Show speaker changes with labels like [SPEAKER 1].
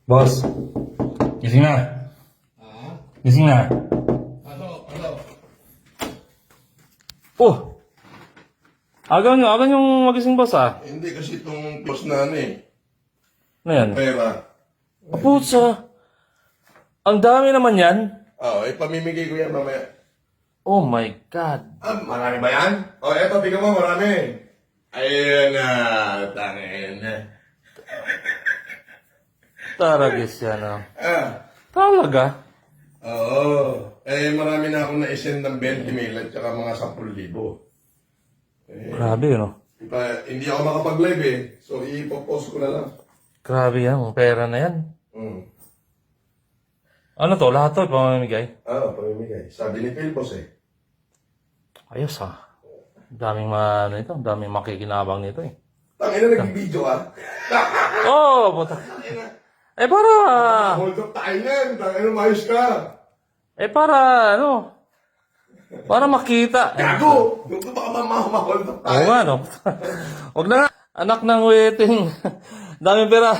[SPEAKER 1] Boss, gising na. Gising na.
[SPEAKER 2] Ano?
[SPEAKER 1] Oh! Aga yung magising boss
[SPEAKER 2] Hindi kasi itong boss na
[SPEAKER 1] Ano yan?
[SPEAKER 2] pera.
[SPEAKER 1] Putsa! Ang dami naman yan.
[SPEAKER 2] Pamimigay ko yan mamaya.
[SPEAKER 1] Oh my God.
[SPEAKER 2] Marami ba yan? Eto, tingnan mo, marami. Ayun na, tangin.
[SPEAKER 1] Taragis yan
[SPEAKER 2] Ah,
[SPEAKER 1] Talaga?
[SPEAKER 2] oo. Marami na akong na-send ng 20 mil at saka mga 10,000.
[SPEAKER 1] Grabe
[SPEAKER 2] Hindi ako makapag-live so ipopost ko na lang.
[SPEAKER 1] Grabe yan. Pera na yan. Ano to? Lahat to pamamigay?
[SPEAKER 2] Pamimigay. Sabi ni Philbos
[SPEAKER 1] Ayos Daming daming makikinabang nito
[SPEAKER 2] Tangina, nag-video
[SPEAKER 1] Oh, puta. Para...
[SPEAKER 2] Hold up tayo yan. Tangina, mayos ka.
[SPEAKER 1] Para para makita.
[SPEAKER 2] Gago! Yung ko baka ma-hold up tayo.
[SPEAKER 1] Oo nga, no? Huwag na nga. Anak ng waiting. Daming pera.